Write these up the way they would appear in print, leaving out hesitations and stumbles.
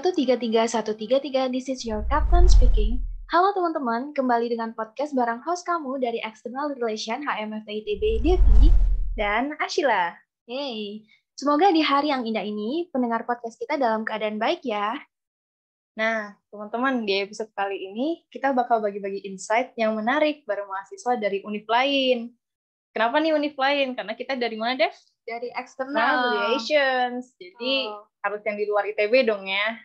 133 this is your captain speaking. Halo teman-teman, kembali dengan podcast bareng host kamu dari External Relation HMFT ITB, Devi dan Ashila. Yeay, semoga di hari yang indah ini pendengar podcast kita dalam keadaan baik ya. Nah, teman-teman, di episode kali ini kita bakal bagi-bagi insight yang menarik bareng mahasiswa dari univ lain. Kenapa nih univ lain? Karena kita dari mana, Dev? Dari External Relations. Jadi harus yang di luar ITB dong ya.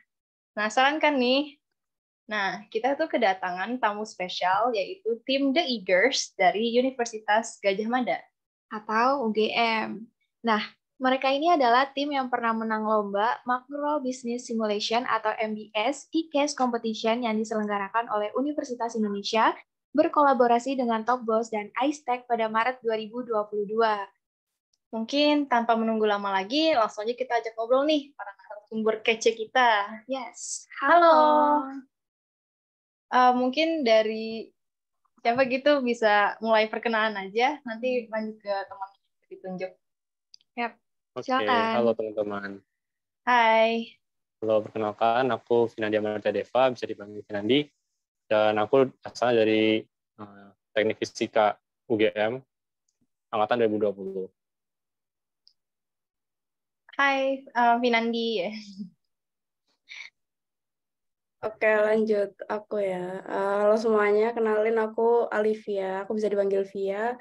Penasaran kan nih? Nah, kita tuh kedatangan tamu spesial yaitu tim The Eagers dari Universitas Gadjah Mada. Atau UGM. Nah, mereka ini adalah tim yang pernah menang lomba Macro Business Simulation atau MBS ICAS Competition yang diselenggarakan oleh Universitas Indonesia berkolaborasi dengan Top Boss dan Icetech pada Maret 2022. Mungkin tanpa menunggu lama lagi, langsung aja kita ajak ngobrol nih para narasumber kece kita. Yes, halo. Mungkin dari siapa gitu bisa mulai perkenalan aja, nanti lanjut ke teman yang ditunjuk. Yap. Oke, halo teman-teman. Hai. Halo, perkenalkan aku Vinandi Amartya Deva, bisa dipanggil Vinandi, dan aku asalnya dari Teknik Fisika UGM angkatan 2020. Hai, Vinandi. Oke, lanjut aku ya. Halo semuanya, kenalin aku Alivia. Aku bisa dipanggil Via.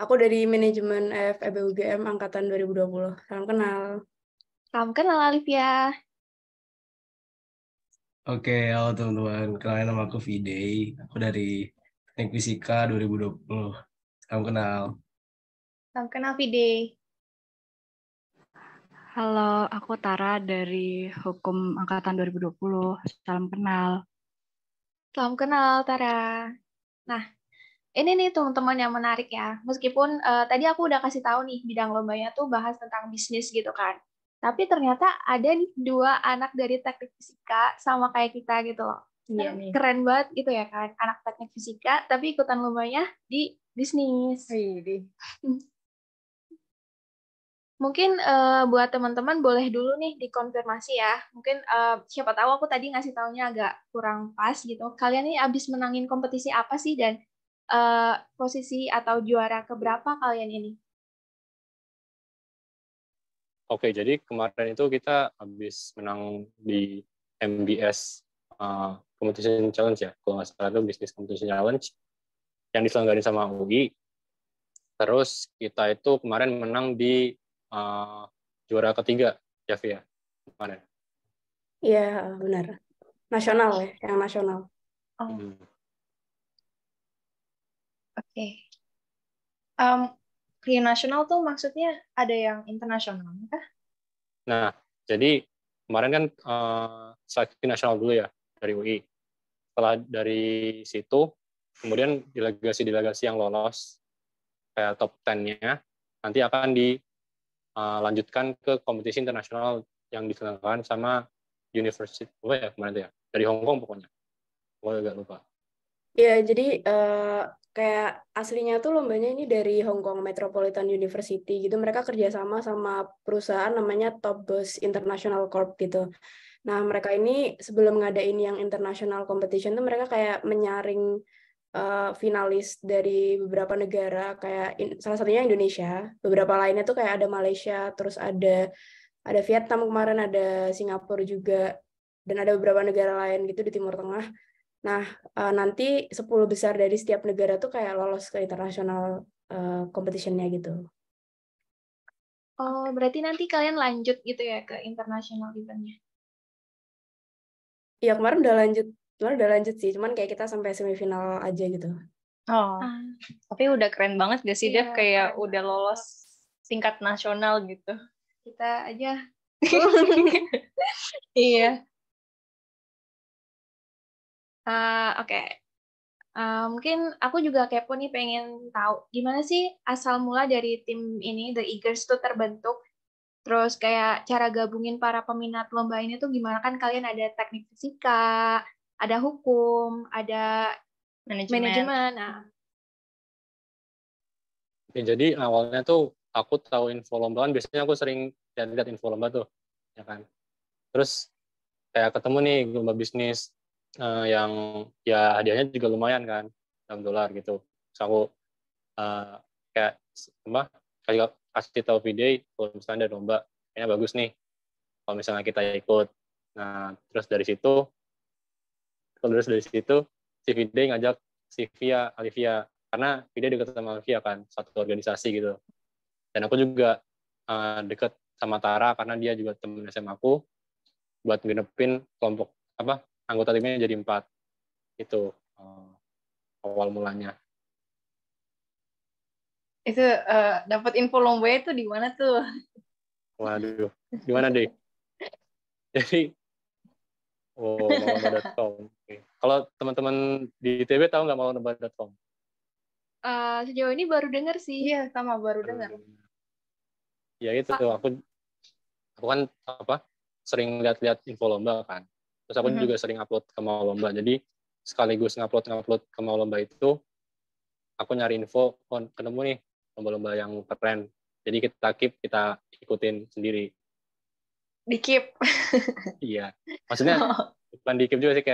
Aku dari manajemen FEB UGM angkatan 2020. Salam kenal. Salam kenal, Alivia. Oke, halo teman-teman. Kenalin nama aku Videy. Aku dari Teknik Fisika 2020. Salam kenal. Salam kenal, Videy. Halo, aku Tara dari Hukum Angkatan 2020. Salam kenal. Salam kenal, Tara. Nah, ini nih teman-teman yang menarik ya. Meskipun tadi aku udah kasih tahu nih bidang lombanya tuh bahas tentang bisnis gitu kan. Tapi ternyata ada nih dua anak dari teknik fisika sama kayak kita gitu loh. Iya nih. Keren banget gitu ya kan. Anak teknik fisika tapi ikutan lombanya di bisnis. Mungkin buat teman-teman boleh dulu nih dikonfirmasi ya. Mungkin siapa tahu aku tadi ngasih taunya agak kurang pas gitu. Kalian ini abis menangin kompetisi apa sih dan posisi atau juara keberapa kalian ini? Oke, jadi kemarin itu kita habis menang di MBS Competition Challenge ya, kalau nggak salah itu Business Competition Challenge yang diselenggarain sama UI. Terus kita itu kemarin menang di juara ketiga, ya Via, kemarin. Iya, benar. Nasional ya, yang nasional. Oke. Yang nasional tuh maksudnya ada yang internasional kah? Nah, jadi kemarin kan seleksi nasional dulu ya dari UI. Setelah dari situ, kemudian delegasi-delegasi yang lolos kayak top 10-nya nanti akan dilanjutkan ke kompetisi internasional yang diselenggarakan sama University ya kemarin itu ya, dari Hong Kong pokoknya. Gue agak lupa. Ya, jadi kayak aslinya tuh lombanya ini dari Hong Kong Metropolitan University gitu. Mereka kerjasama sama perusahaan namanya Top Boss International Corp gitu. Nah, mereka ini sebelum ngadain yang international competition tuh mereka kayak menyaring finalis dari beberapa negara, kayak salah satunya Indonesia, beberapa lainnya tuh kayak ada Malaysia, terus ada Vietnam kemarin, ada Singapura juga, dan ada beberapa negara lain gitu di Timur Tengah. Nah, nanti 10 besar dari setiap negara tuh kayak lolos ke international competition-nya gitu. Oh, berarti nanti kalian lanjut gitu ya ke international event-nya? Iya, kemarin udah lanjut sih, cuman kayak kita sampai semifinal aja gitu. Oh, tapi udah keren banget gak sih, Dev? Kayak keren udah lolos tingkat nasional gitu. Kita aja. Iya. Oke. Mungkin aku juga kepo nih pengen tahu gimana sih asal mula dari tim ini The Eagers tuh terbentuk. Terus kayak cara gabungin para peminat lomba ini tuh gimana, kan kalian ada teknik fisika, ada hukum, ada manajemen. Nah. Ya, jadi awalnya tuh aku tahu info lomba kan, biasanya aku sering lihat info lomba tuh, ya kan. Terus kayak ketemu nih lomba bisnis yang ya hadiahnya juga lumayan kan, $6 gitu. Terus aku kayak kasih tahu Videy kalau misalnya ada lomba kayaknya bagus nih kalau misalnya kita ikut. Nah terus dari situ si Videy ngajak si Alivia, karena Videy dekat sama Alivia kan, satu organisasi gitu. Dan aku juga dekat sama Tara karena dia juga teman SMA aku, buat ngenepin kelompok anggota timnya jadi 4. Itu awal mulanya. Itu dapat info lombanya itu di mana tuh? Waduh, gimana deh? Jadi malomba.com. Kalau teman-teman di ITB tahu nggak malomba.com? Sejauh ini baru dengar sih. Iya, sama baru dengar. Ya itu aku kan sering lihat-lihat info lomba kan. Terus aku juga sering upload ke mau lomba. Jadi sekaligus ngupload ke mau lomba itu, aku nyari info, ketemu nih lomba-lomba yang keren. Jadi kita ikutin sendiri. Di-keep. Iya. Maksudnya bukan di-keep juga sih,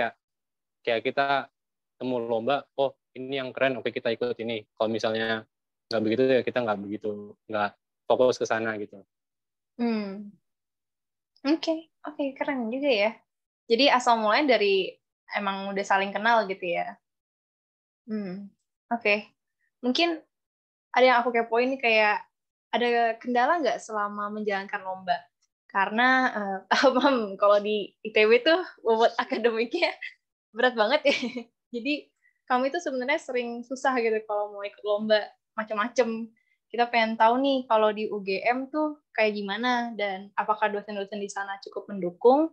kayak kita temu lomba, oh ini yang keren, oke kita ikut ini. Kalau misalnya nggak begitu ya kita nggak fokus ke sana gitu. Oke, keren juga ya. Jadi asal mulanya dari emang udah saling kenal gitu ya. Oke. Mungkin ada yang aku kepoin nih, kayak ada kendala nggak selama menjalankan lomba? Karena kalau di ITB tuh bobot akademiknya berat banget ya. Jadi kamu itu sebenarnya sering susah gitu kalau mau ikut lomba macam-macam. Kita pengen tahu nih kalau di UGM tuh kayak gimana, dan apakah dosen-dosen di sana cukup mendukung,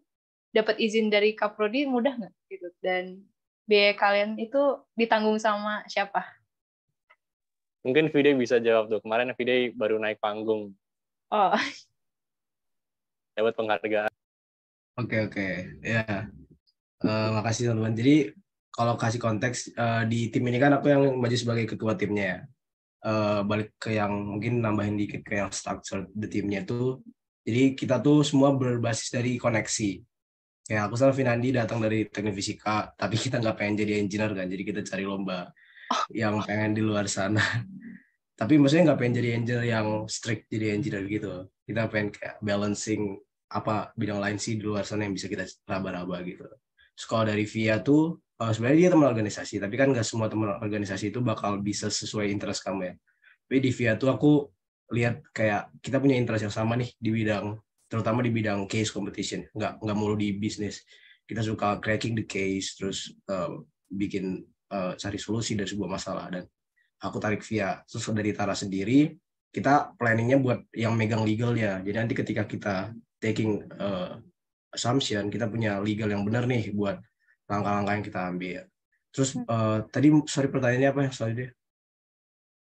dapat izin dari Kaprodi mudah nggak gitu, dan biaya kalian itu ditanggung sama siapa? Mungkin Videy bisa jawab tuh. Kemarin Videy baru naik panggung. Oh. Dapat penghargaan. Oke. Ya. Makasih teman-teman. Jadi kalau kasih konteks, di tim ini kan aku yang maju sebagai ketua timnya ya. Balik ke yang mungkin nambahin dikit ke yang structure the timnya tuh. Jadi kita tuh semua berbasis dari koneksi. Kayak aku sama Finandi datang dari teknik fisika, tapi kita nggak pengen jadi engineer kan. Jadi kita cari lomba yang pengen di luar sana. Tapi maksudnya nggak pengen jadi engineer yang strict jadi engineer gitu. Kita pengen kayak balancing bidang lain sih di luar sana yang bisa kita raba-raba gitu. Terus kalau dari Via tuh sebenarnya dia teman organisasi, tapi kan nggak semua teman organisasi itu bakal bisa sesuai interest kamu ya. Tapi di Via tuh aku lihat kayak kita punya interest yang sama nih di bidang, terutama di bidang case competition. Nggak mulu di bisnis. Kita suka cracking the case, terus bikin cari solusi dari sebuah masalah. Dan aku tarik Via. Terus dari Tara sendiri, kita planningnya buat yang megang legalnya. Jadi nanti ketika kita taking assumption, kita punya legal yang benar nih buat langkah-langkah yang kita ambil. Terus tadi sorry pertanyaannya apa ya soal dia?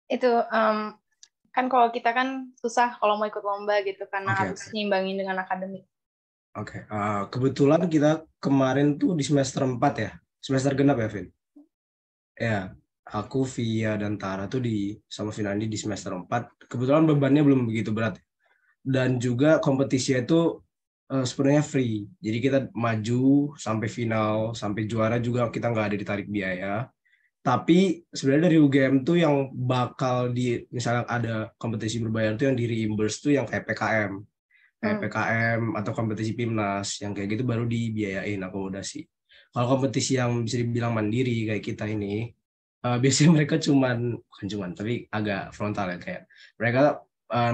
Itu kan kalau kita kan susah kalau mau ikut lomba gitu karena harus nyimbangin dengan akademik. Oke. Kebetulan kita kemarin tuh di semester 4 ya. Semester genap ya, Vin? Ya, aku Via dan Tara tuh sama Finandi di semester 4. Kebetulan bebannya belum begitu berat. Dan juga kompetisinya itu sebenarnya free. Jadi kita maju sampai final, sampai juara juga kita nggak ada ditarik biaya. Tapi sebenarnya dari UGM tuh yang bakal misalnya ada kompetisi berbayar tuh yang di reimburse tuh yang kayak PKM. Kayak PKM atau kompetisi PIMNAS, yang kayak gitu baru dibiayain akomodasi. Kalau kompetisi yang bisa dibilang mandiri kayak kita ini, biasanya mereka tapi agak frontal ya, kayak mereka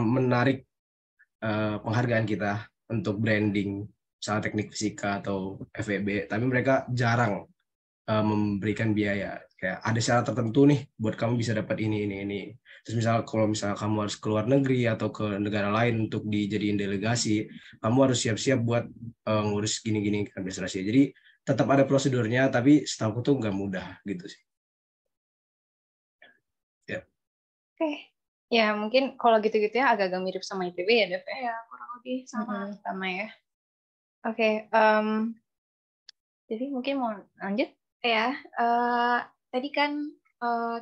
menarik penghargaan kita untuk branding misalnya teknik fisika atau FEB, tapi mereka jarang memberikan biaya. Kayak ada syarat tertentu nih buat kamu bisa dapat ini. Terus kalau misalnya kamu harus ke luar negeri atau ke negara lain untuk dijadiin delegasi, kamu harus siap-siap buat ngurus gini-gini administrasi. Jadi tetap ada prosedurnya, tapi setahu aku tuh nggak mudah gitu sih. Ya. Oke. Ya, mungkin kalau gitu-gitu ya agak-agak mirip sama ITB ya, Dev. Ya, kurang lebih sama. Sama ya. Oke. Jadi mungkin mau lanjut? Ya, tadi kan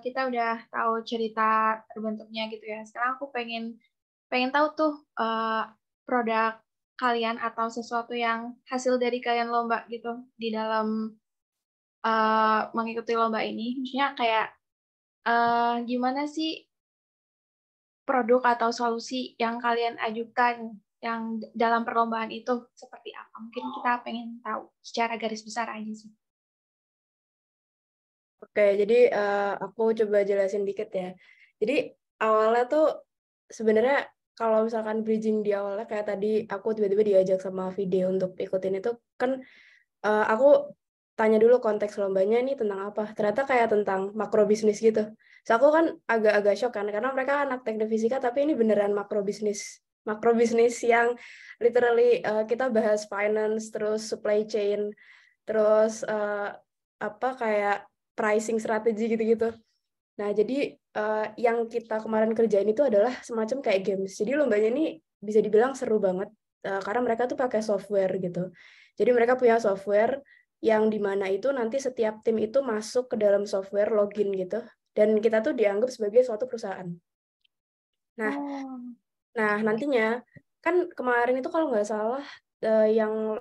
kita udah tahu cerita terbentuknya gitu ya. Sekarang aku pengen tahu tuh produk kalian atau sesuatu yang hasil dari kalian lomba gitu di dalam mengikuti lomba ini? Maksudnya kayak gimana sih produk atau solusi yang kalian ajukan yang dalam perlombaan itu seperti apa? Mungkin kita pengen tahu secara garis besar aja sih. Oke, jadi aku coba jelasin dikit ya. Jadi awalnya tuh sebenarnya kalau misalkan bridging di awalnya kayak tadi aku tiba-tiba diajak sama video untuk ikutin itu kan aku tanya dulu konteks lombanya ini tentang apa. Ternyata kayak tentang makro bisnis gitu. So aku kan agak-agak shock kan karena mereka anak teknik fisika tapi ini beneran makro bisnis. Makro bisnis yang literally kita bahas finance, terus supply chain, terus apa kayak pricing strategi gitu-gitu. Nah, jadi yang kita kemarin kerjain itu adalah semacam kayak games. Jadi lombanya ini bisa dibilang seru banget karena mereka tuh pakai software gitu. Jadi mereka punya software yang dimana itu nanti setiap tim itu masuk ke dalam software login gitu. Dan kita tuh dianggap sebagai suatu perusahaan. Nah, nah nantinya kan kemarin itu kalau nggak salah yang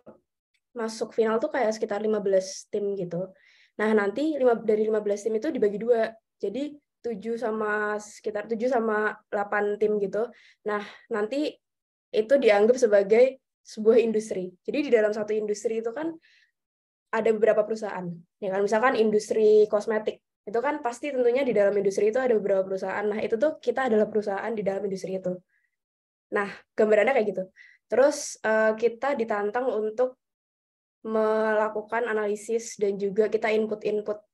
masuk final tuh kayak sekitar 15 tim gitu. Nah, nanti dari 15 tim itu dibagi dua. Jadi 7 sama 8 tim gitu. Nah, nanti itu dianggap sebagai sebuah industri. Jadi di dalam satu industri itu kan ada beberapa perusahaan. Ya kan, misalkan industri kosmetik. Itu kan pasti tentunya di dalam industri itu ada beberapa perusahaan. Nah, itu tuh kita adalah perusahaan di dalam industri itu. Nah, gambarannya kayak gitu. Terus kita ditantang untuk melakukan analisis dan juga kita input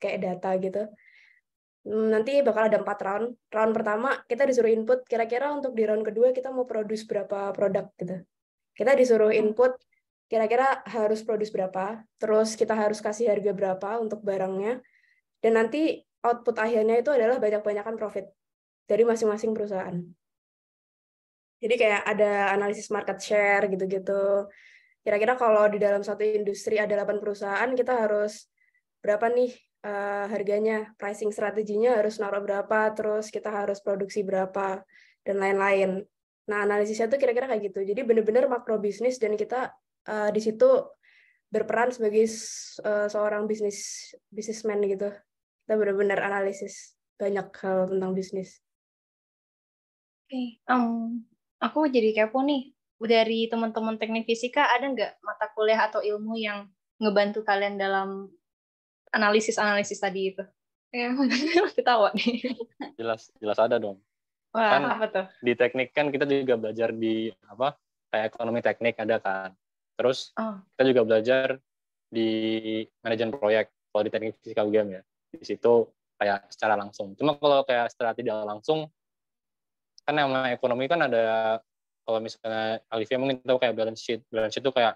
kayak data gitu. Nanti bakal ada 4 round. Round pertama kita disuruh input kira-kira untuk di round kedua kita mau produce berapa produk gitu. Kita disuruh input kira-kira harus produce berapa, terus kita harus kasih harga berapa untuk barangnya, dan nanti output akhirnya itu adalah banyak-banyakan profit dari masing-masing perusahaan. Jadi kayak ada analisis market share gitu-gitu. Kira-kira kalau di dalam satu industri ada 8 perusahaan, kita harus berapa nih harganya, pricing strateginya harus naruh berapa, terus kita harus produksi berapa, dan lain-lain. Nah, analisisnya tuh kira-kira kayak gitu. Jadi benar-benar makro bisnis dan kita di situ berperan sebagai seorang bisnismen gitu. Kita benar-benar analisis banyak hal tentang bisnis. Oke, aku jadi kepo nih. Dari teman-teman teknik fisika, ada nggak mata kuliah atau ilmu yang ngebantu kalian dalam analisis tadi itu? Ya, ketawa nih. Jelas ada dong. Wah, Kan apa tuh? di teknik kan kita juga belajar di kayak ekonomi teknik ada kan. Terus kita juga belajar di manajemen proyek kalau di teknik fisika UGM ya. Di situ kayak secara langsung. Cuma kalau kayak secara tidak langsung kan nama ekonomi kan ada, kalau misalnya Alivia mungkin tahu kayak balance sheet itu kayak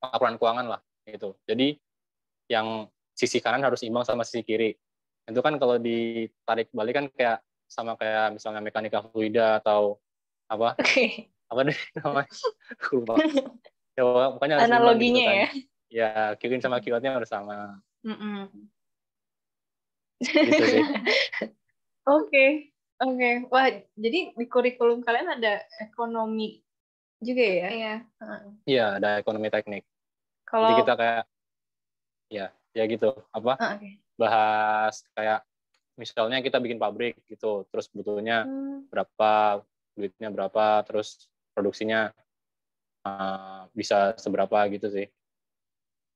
laporan keuangan lah gitu. Jadi yang sisi kanan harus imbang sama sisi kiri. Itu kan kalau ditarik balik kan kayak sama kayak misalnya mekanika fluida atau apa? Apa deh namanya? Lupa. Ya pokoknya harus analoginya imbang gitu kan. Ya. Ya, Q-in sama Q-outnya harus sama. Gitu sih. Oke. Wah, jadi di kurikulum kalian ada ekonomi juga ya? Iya. Iya, ada ekonomi teknik. Kalau jadi kita kayak ya gitu bahas kayak misalnya kita bikin pabrik gitu, terus butuhnya berapa, duitnya berapa, terus produksinya bisa seberapa gitu sih.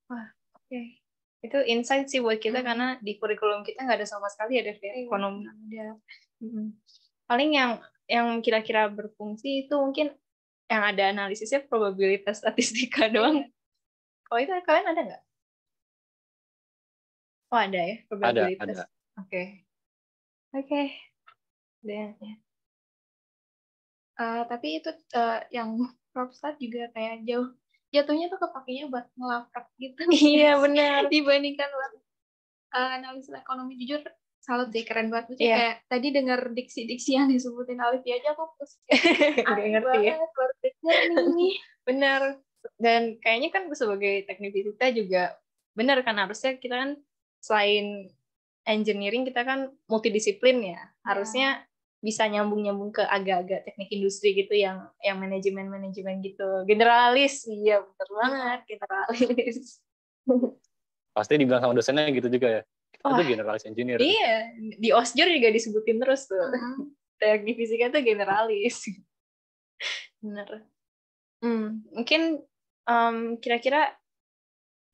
Wah, oke. Itu insight sih buat kita karena di kurikulum kita nggak ada sama sekali ada ekonomi. Paling yang kira-kira berfungsi itu mungkin yang ada analisisnya probabilitas statistika doang. Kalau itu kalian ada nggak? Oh ada ya probabilitas. Ada. Oke. Ya. Tapi itu yang PropStat juga kayak jatuhnya tuh kepakainya buat ngelaprak gitu. Iya benar. Dibandingkan buat analisis ekonomi, jujur salut sih, keren banget. Maksudnya kayak tadi dengar diksi-diksi yang disebutin Alivia aja aku nggak ngerti ya. Nih. Benar. Dan kayaknya kan sebagai teknik fisika juga benar kan, harusnya kita kan selain engineering kita kan multidisiplin ya. Harusnya bisa nyambung ke agak-agak teknik industri gitu yang manajemen gitu. Generalis, iya bener banget generalis. Pasti dibilang sama dosennya gitu juga ya. Kita Wah, tuh generalis engineer. iya, di OSJUR juga disebutin terus tuh. Teknik fisika tuh generalis. Bener. Mungkin kira-kira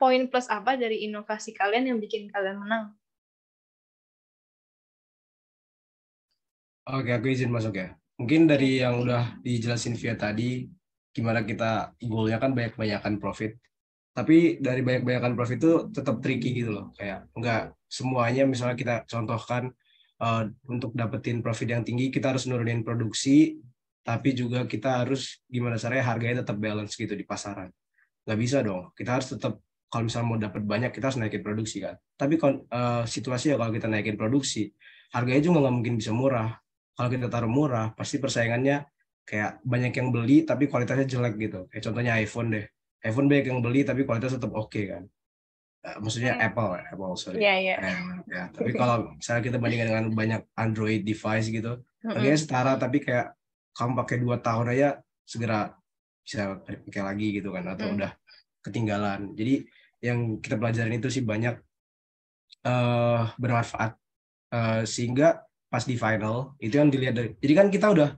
poin plus apa dari inovasi kalian yang bikin kalian menang? Oke, aku izin masuk ya. Mungkin dari yang udah dijelasin via tadi, gimana kita goalnya kan banyak-banyakan profit. Tapi dari banyak-banyakan profit itu tetap tricky gitu loh. Kayak nggak semuanya misalnya kita contohkan untuk dapetin profit yang tinggi, kita harus nurunin produksi, tapi juga kita harus gimana caranya harganya tetap balance gitu di pasaran. Nggak bisa dong. Kita harus tetap, kalau misalnya mau dapat banyak, kita harus naikin produksi kan. Tapi situasi ya kalau kita naikin produksi, harganya juga nggak mungkin bisa murah. Kalau kita taruh murah, pasti persaingannya kayak banyak yang beli tapi kualitasnya jelek gitu. Kayak contohnya iPhone deh. iPhone banyak yang beli tapi kualitas tetap oke kan. Maksudnya Apple, sorry. Iya. Ya. Tapi kalau misalnya kita bandingkan dengan banyak Android device gitu, harganya setara tapi kayak kamu pakai 2 tahun aja segera bisa pakai lagi gitu kan, atau udah ketinggalan. Jadi yang kita pelajarin itu sih banyak bermanfaat, sehingga pas di final itu yang dilihat dari, jadi kan kita udah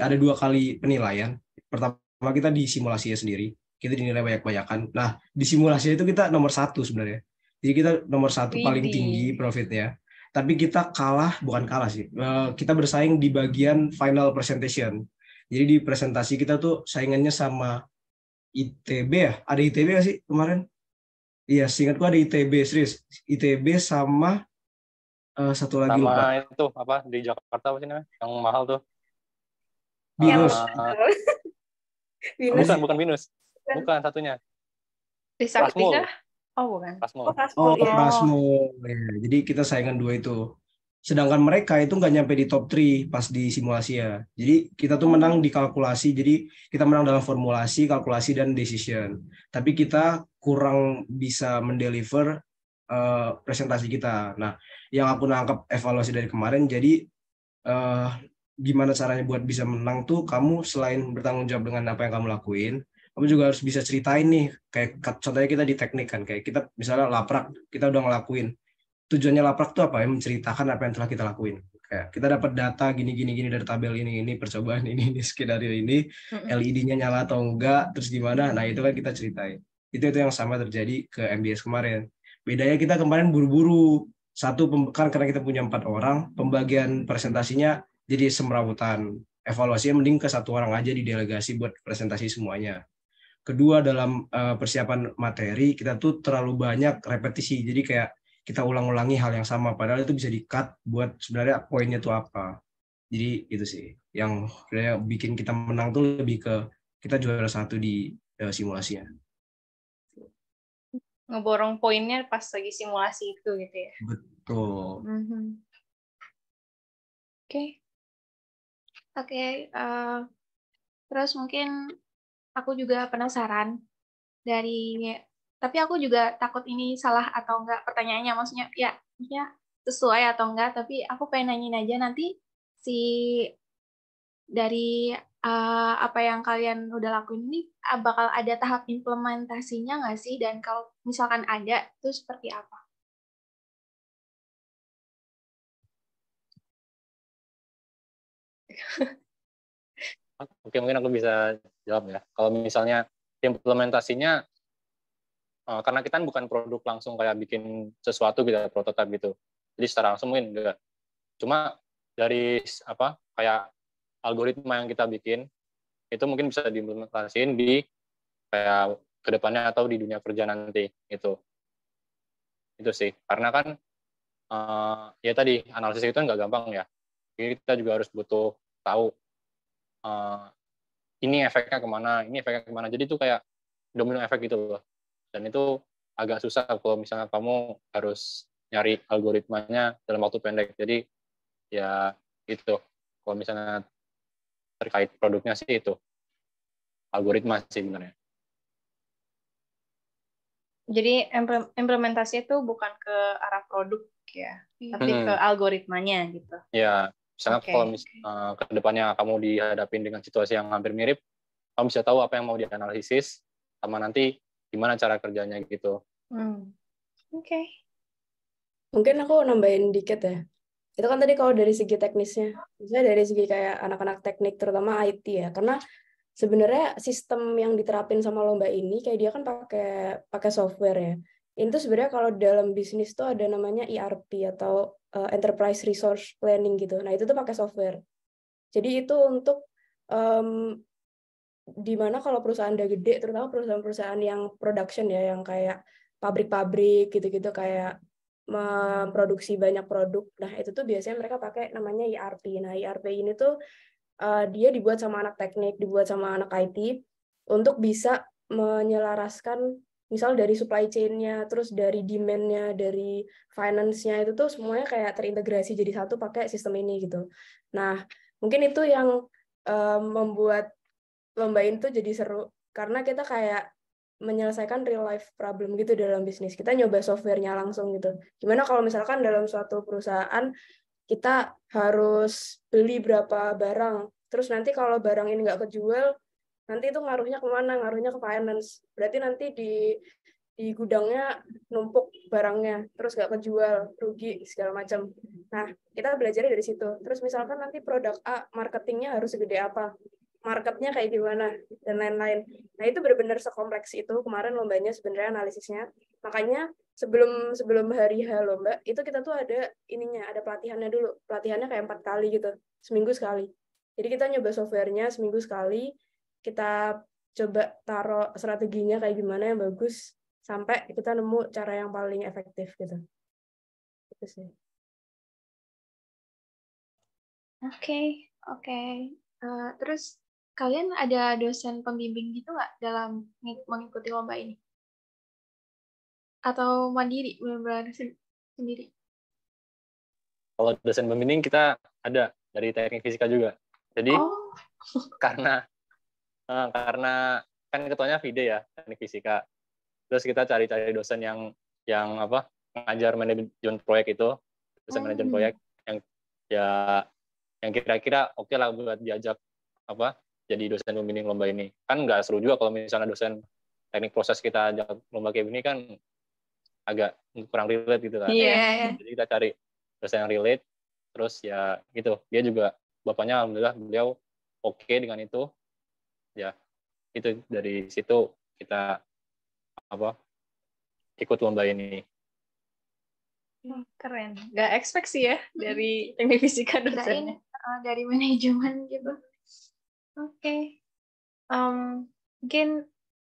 ada 2 kali penilaian. Pertama kita di simulasinya sendiri, kita dinilai banyak-banyakan. Nah di simulasi itu kita nomor 1 sebenarnya, jadi kita nomor 1 paling tinggi profitnya, tapi kita bukan kalah sih, kita bersaing di bagian final presentation. Jadi di presentasi kita tuh saingannya sama ITB ya, ada ITB nggak sih kemarin? Iya, seingatku ada ITB, serius. ITB sama satu lagi lupa. Sama itu apa di Jakarta apa sih namanya? Yang mahal tuh. Binus. Binus. Bukan Binus. Bukan satunya. Prasmul. Oh, bukan. Prasmul. Ya, jadi kita saingan 2 itu. Sedangkan mereka itu nggak nyampe di top 3 pas di simulasi ya. Jadi kita tuh menang di kalkulasi. Jadi kita menang dalam formulasi, kalkulasi, dan decision. Tapi kita kurang bisa mendeliver presentasi kita. Nah, yang aku nangkep evaluasi dari kemarin, jadi gimana caranya buat bisa menang tuh, kamu selain bertanggung jawab dengan apa yang kamu lakuin, kamu juga harus bisa ceritain nih. Kayak contohnya kita di teknik kan, kayak kita misalnya laprak, kita udah ngelakuin. Tujuannya laprak tuh apa ya? Menceritakan apa yang telah kita lakuin. Kayak kita dapat data gini dari tabel ini percobaan ini skenario ini, LED-nya nyala atau enggak, terus gimana. Nah, itu kan kita ceritain. Itu yang sama terjadi ke MBS kemarin. Bedanya kita kemarin buru-buru. Kan karena kita punya 4 orang, pembagian presentasinya jadi semrawutan. Evaluasinya mending ke 1 orang aja di delegasi buat presentasi semuanya. Kedua, dalam persiapan materi kita tuh terlalu banyak repetisi. Jadi kayak kita ulang-ulangi hal yang sama, padahal itu bisa di-cut buat sebenarnya poinnya tuh apa. Jadi itu sih yang bikin kita menang tuh, lebih ke kita juara 1 di simulasinya. Ngeborong poinnya pas lagi simulasi itu gitu ya. Betul. Oke. Terus mungkin aku juga penasaran tapi aku juga takut ini salah atau enggak pertanyaannya, maksudnya sesuai atau enggak, tapi aku pengen nanyain aja nanti dari apa yang kalian udah lakuin ini bakal ada tahap implementasinya nggak sih, dan kalau misalkan ada itu seperti apa? Oke, mungkin aku bisa jawab ya. Kalau misalnya implementasinya, karena kita bukan produk langsung kayak bikin sesuatu gitu, prototipe gitu. Jadi secara langsung mungkin enggak. Cuma dari kayak algoritma yang kita bikin itu mungkin bisa diimplementasiin di kayak kedepannya atau di dunia kerja nanti gitu. Itu sih. Karena kan ya tadi analisis itu nggak gampang ya. Jadi kita juga harus butuh tahu ini efeknya kemana. Jadi itu kayak domino efek gitu loh. Dan itu agak susah kalau misalnya kamu harus nyari algoritmanya dalam waktu pendek. Jadi ya itu. Kalau misalnya terkait produknya sih itu algoritma sih sebenarnya. Jadi implementasi itu bukan ke arah produk ya, tapi ke algoritmanya gitu. Ya, Misalnya Oke. kalau ke depannya kamu dihadapin dengan situasi yang hampir mirip, kamu bisa tahu apa yang mau dianalisis, sama nanti gimana cara kerjanya gitu. Oke. Mungkin aku nambahin dikit ya. Itu kan tadi kalau dari segi teknisnya, misalnya dari segi kayak anak-anak teknik, terutama IT ya. Karena sebenarnya sistem yang diterapin sama lomba ini, kayak dia kan pakai software ya. Itu sebenarnya kalau dalam bisnis tuh ada namanya ERP atau Enterprise Resource Planning gitu. Nah itu tuh pakai software. Jadi itu untuk di mana kalau perusahaan udah gede, terutama perusahaan-perusahaan yang production ya, yang kayak pabrik-pabrik gitu-gitu, kayak memproduksi banyak produk. Nah, itu tuh biasanya mereka pakai namanya ERP. Nah, ERP ini tuh dia dibuat sama anak teknik, dibuat sama anak IT untuk bisa menyelaraskan misal dari supply chain-nya, terus dari demand-nya, dari finance-nya, itu tuh semuanya kayak terintegrasi jadi satu pakai sistem ini gitu. Nah, mungkin itu yang membuat lomba ini tuh jadi seru, karena kita kayak menyelesaikan real life problem gitu dalam bisnis. Kita nyoba softwarenya langsung gitu. Gimana kalau misalkan dalam suatu perusahaan kita harus beli berapa barang, terus nanti kalau barang ini nggak kejual, nanti itu ngaruhnya kemana? Ngaruhnya ke finance. Berarti nanti di gudangnya numpuk barangnya, terus nggak kejual, rugi, segala macam. Nah, kita belajarnya dari situ. Terus misalkan nanti produk A, marketingnya harus segede apa? Marketnya kayak gimana? Dan lain-lain. Nah, itu benar-benar sekompleks itu. Kemarin lombanya sebenarnya analisisnya. Makanya sebelum hari H lomba, itu kita tuh ada ininya, ada pelatihannya dulu. Pelatihannya kayak 4 kali gitu, seminggu sekali. Jadi kita nyoba softwarenya seminggu sekali, kita coba taruh strateginya kayak gimana yang bagus, sampai kita nemu cara yang paling efektif gitu. Itu sih. Oke. Terus kalian ada dosen pembimbing gitu nggak dalam mengikuti lomba ini? Atau mandiri, benar-benar sendiri? Kalau dosen pembimbing kita ada dari teknik fisika juga. Jadi karena kan ketuanya Vide ya, teknik fisika. Terus kita cari dosen yang ngajar manajemen proyek itu, dosen manajemen proyek yang kira-kira oke lah buat diajak jadi dosen pembimbing lomba ini. Kan nggak seru juga kalau misalnya dosen teknik proses kita ajak lomba kayak ini, kan agak kurang relate gitu kan. Iya. Jadi kita cari dosen yang relate, terus ya gitu. Dia juga bapaknya alhamdulillah beliau oke dengan itu. Ya, itu dari situ kita ikut lomba ini. Keren. Gak expect sih ya dari teknik fisika dosennya. Dari manajemen gitu. Oke. Mungkin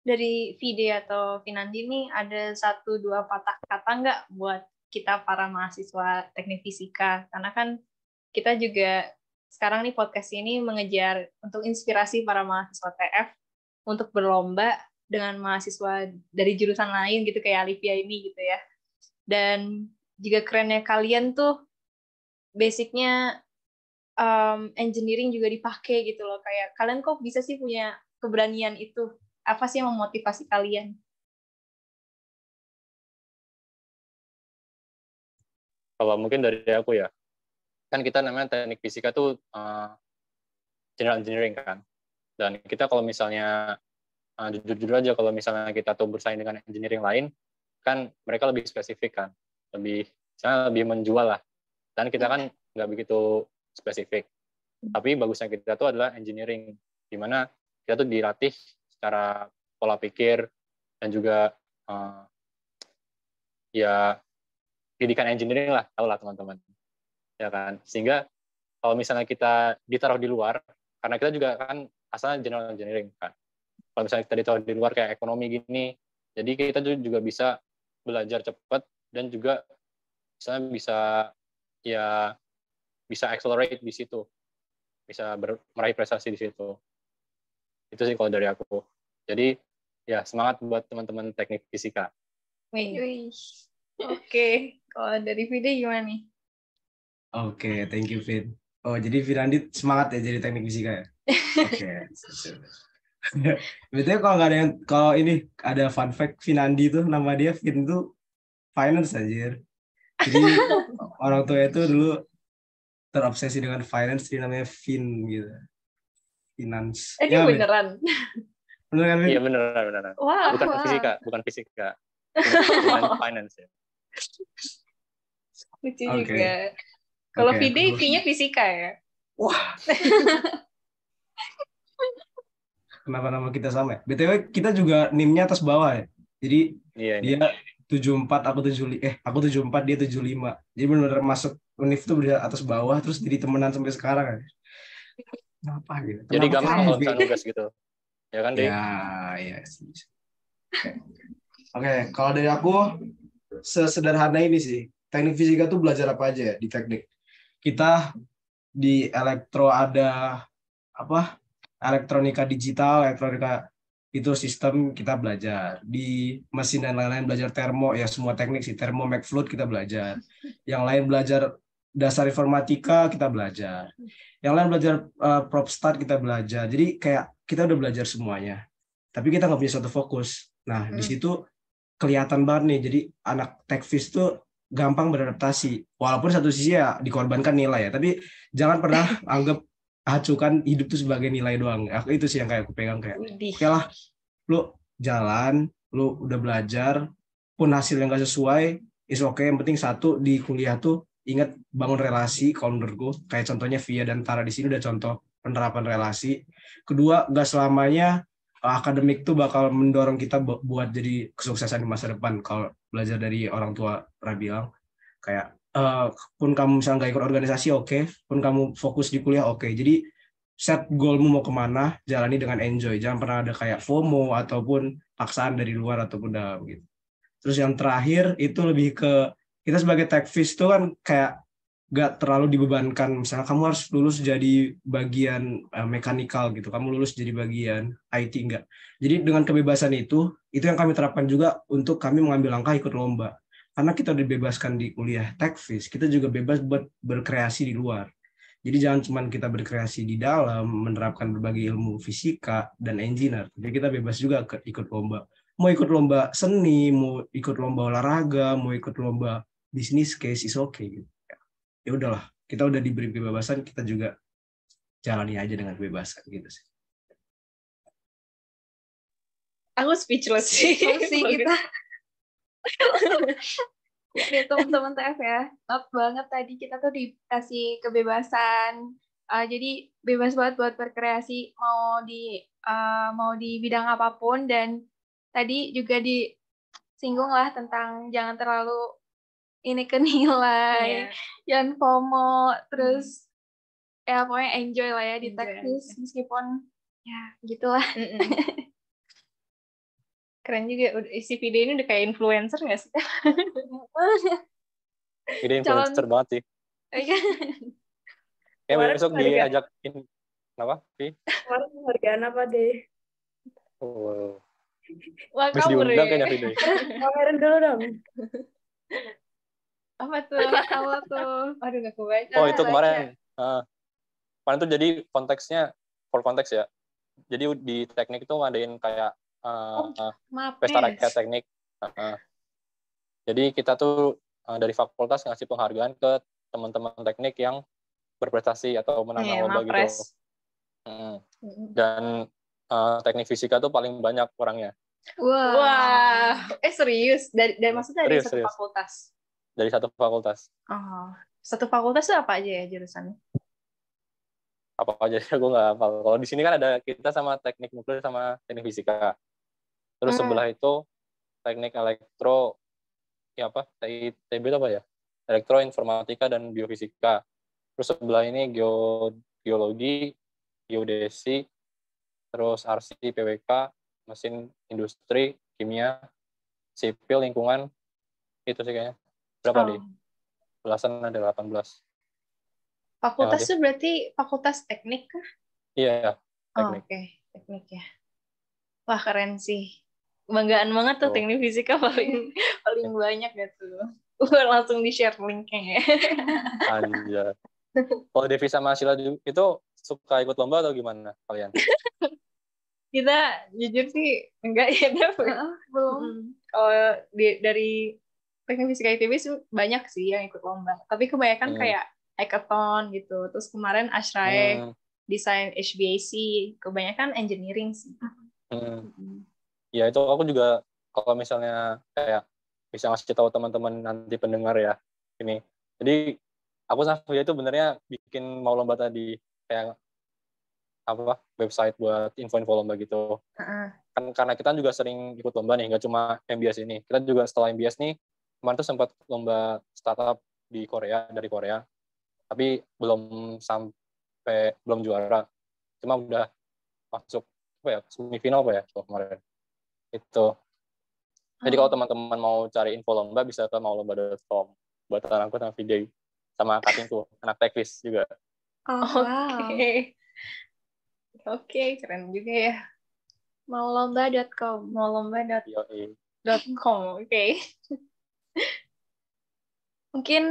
dari Vide atau Vinandi nih ada 1-2 patah kata nggak buat kita para mahasiswa teknik fisika? Karena kan kita juga sekarang nih podcast ini mengejar untuk inspirasi para mahasiswa TF untuk berlomba dengan mahasiswa dari jurusan lain gitu kayak Alivia ini gitu ya. Dan juga kerennya kalian tuh basicnya engineering juga dipakai gitu loh. Kayak kalian kok bisa sih punya keberanian itu? Apa sih yang memotivasi kalian? Kalau mungkin dari aku ya, kan kita namanya teknik fisika tuh general engineering kan. Dan kita kalau misalnya jujur aja, kalau misalnya kita tuh bersaing dengan engineering lain, kan mereka lebih spesifik kan, lebih menjual lah. Dan kita kan nggak begitu spesifik. Tapi bagusnya kita tuh adalah engineering, di mana kita tuh dilatih secara pola pikir dan juga ya pendidikan engineering lah, tahu lah teman-teman. Ya kan, sehingga kalau misalnya kita ditaruh di luar, karena kita juga kan asalnya general engineering kan. Kalau misalnya kita ditaruh di luar kayak ekonomi gini, jadi kita juga bisa belajar cepat dan juga misalnya bisa accelerate di situ, bisa meraih prestasi di situ. Itu sih kalau dari aku. Jadi ya semangat buat teman-teman teknik fisika. Oke, kalau dari Vide gimana nih? Oke, thank you Vin. Oh, jadi Vinandi semangat ya jadi teknik fisika ya? Oke. Betulnya kalau ini ada fun fact, Vinandi tuh nama dia Vin tuh finance anjir. Jadi orang tua itu dulu terobsesi dengan finance, jadi namanya gitu. Finance. Ini beneran? Bener kan, Vin? Iya beneran. Wah. Bukan fisika. Finance ya. Lucu juga. Kalau Vide, V-nya fisika ya? Wah. Kenapa nama kita sama ya? BTW kita juga NIM-nya atas bawah ya. Jadi dia 74, aku 74, dia 75. Jadi benar-benar masuk univ tuh udah atas bawah, terus jadi temenan sampai sekarang kan. Kenapa gitu? Jadi gampang kalau misalnya nugas gitu. Ya kan, Dek? Ya. Oke, kalau dari aku sesederhana ini sih. Teknik fisika tuh belajar apa aja ya di teknik. Kita di elektro ada apa? Elektronika digital, elektronika itu sistem kita belajar. Di mesin dan lain-lain belajar termo, ya semua teknik sih. Termo, mag fluid kita belajar. Yang lain belajar dasar informatika kita belajar. Yang lain belajar propstat kita belajar. Jadi kayak kita udah belajar semuanya. Tapi kita nggak punya suatu fokus. Nah, di situ kelihatan banget nih. Jadi anak tekfis tuh gampang beradaptasi. Walaupun satu sisi ya dikorbankan nilai ya. Tapi jangan pernah anggap acukan hidup tuh sebagai nilai doang. Itu sih yang kayak aku pegang kayak. Oke lah, lu jalan, lu udah belajar, pun hasil yang gak sesuai, is okay. Yang penting satu di kuliah tuh ingat bangun relasi. Kalau menurutku, kayak contohnya Via dan Tara di sini udah contoh penerapan relasi. Kedua, gak selamanya akademik tuh bakal mendorong kita buat jadi kesuksesan di masa depan. Kalau belajar dari orang tua pernah bilang kayak pun kamu misalnya nggak ikut organisasi oke, pun kamu fokus di kuliah oke. Jadi set goalmu mau kemana, jalani dengan enjoy. Jangan pernah ada kayak FOMO ataupun paksaan dari luar ataupun dalam gitu. Terus yang terakhir itu lebih ke kita sebagai techfish tuh kan kayak gak terlalu dibebankan. Misalnya kamu harus lulus jadi bagian mekanikal gitu, kamu lulus jadi bagian IT, enggak. Jadi dengan kebebasan itu yang kami terapkan juga untuk kami mengambil langkah ikut lomba. Karena kita dibebaskan di kuliah techfish, kita juga bebas buat berkreasi di luar. Jadi jangan cuma kita berkreasi di dalam, menerapkan berbagai ilmu fisika dan engineer, jadi kita bebas juga ikut lomba. Mau ikut lomba seni, mau ikut lomba olahraga, mau ikut lomba bisnis case, is okay gitu. Ya udahlah, kita udah diberi kebebasan, kita juga jalani aja dengan kebebasan gitu sih. Aku speechless sih kita. Ya teman-teman TF ya, not banget tadi kita tuh dikasih kebebasan, jadi bebas banget buat berkreasi mau di bidang apapun. Dan tadi juga disinggung lah tentang jangan terlalu ini ke nilai, jangan FOMO, terus ya pokoknya enjoy lah ya di teknis meskipun ya gitulah. Keren juga, si video ini udah kayak influencer nggak sih? Ide influencer banget sih. Kayak besok diajakin apa? Kemarin penghargaan apa deh? Oh. Wah, bisa diundang kayaknya video. Pamerin dulu dong. Apa tuh? Aduh, nggak kebaca. Oh, itu kemarin. Kemarin tuh jadi konteksnya, for konteks ya. Jadi di teknik itu ngadain kayak pesta rakyat teknik. Jadi kita tuh dari fakultas ngasih penghargaan ke teman-teman teknik yang berprestasi atau menang lomba gitu. Dan teknik fisika tuh paling banyak orangnya. Wah. Serius? Maksudnya dari satu fakultas? Dari satu fakultas. Oh. Satu fakultas itu apa aja ya jurusannya? Apa aja ya, gue nggak hafal. Kalau di sini kan ada kita sama teknik nuklir sama teknik fisika. Terus sebelah itu teknik elektro, ya apa? TIB itu apa ya? Elektro, informatika, dan biofisika. Terus sebelah ini geologi, geodesi, terus RC, PWK, mesin industri, kimia, sipil, lingkungan, itu sih kayaknya. Berapa deh? Belasan, ada 18. Fakultas itu berarti fakultas teknik kah? Iya, teknik. Oke. Teknik ya. Wah, keren sih. Banggaan banget tuh teknik fisika paling banyak gitu. Langsung di-share link-nya ya. Anjay. Kalau Devi sama Sheila itu suka ikut lomba atau gimana kalian? Kita jujur sih enggak ya, belum. Kalau dari teknik fisika ITB banyak sih yang ikut lomba. Tapi kebanyakan kayak hackathon gitu. Terus kemarin Ashrae desain HVAC, kebanyakan engineering sih. Ya itu aku juga kalau misalnya kayak bisa ngasih tahu teman-teman nanti pendengar ya ini. Jadi aku sama Fia itu benernya bikin mau lomba tadi kayak apa website buat info-info lomba gitu. Kan karena kita juga sering ikut lomba nih, nggak cuma MBS ini. Kita juga setelah MBS nih kemarin tuh sempat lomba startup di Korea dari Korea, tapi belum juara. Cuma udah masuk apa ya semifinal apa ya kemarin. Itu. Jadi kalau teman-teman mau cari info lomba bisa ke maulomba.com buat aku sama video sama katingku anak teknis juga. Oke, keren juga ya. maulomba.com. Oke. Mungkin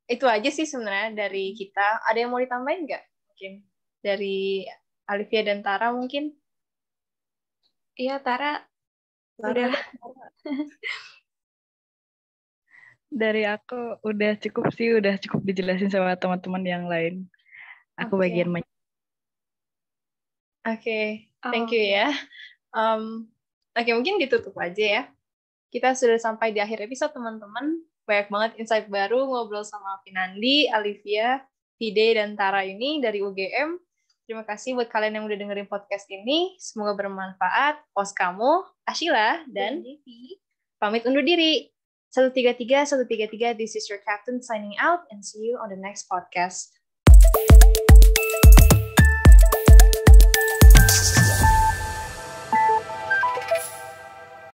itu aja sih sebenarnya dari kita. Ada yang mau ditambahin nggak? Mungkin dari Alivia dan Tara mungkin? Iya, Tara. Udah. Dari aku udah cukup dijelasin sama teman-teman yang lain. Aku bagian thank you ya. Oke, mungkin ditutup aja ya. Kita sudah sampai di akhir episode, teman-teman. Banyak banget insight baru ngobrol sama Pinandi, Alivia, Vide, dan Tara ini dari UGM. Terima kasih buat kalian yang udah dengerin podcast ini. Semoga bermanfaat. Host kamu, Ashila, dan pamit undur diri. 133, this is your captain signing out, and see you on the next podcast.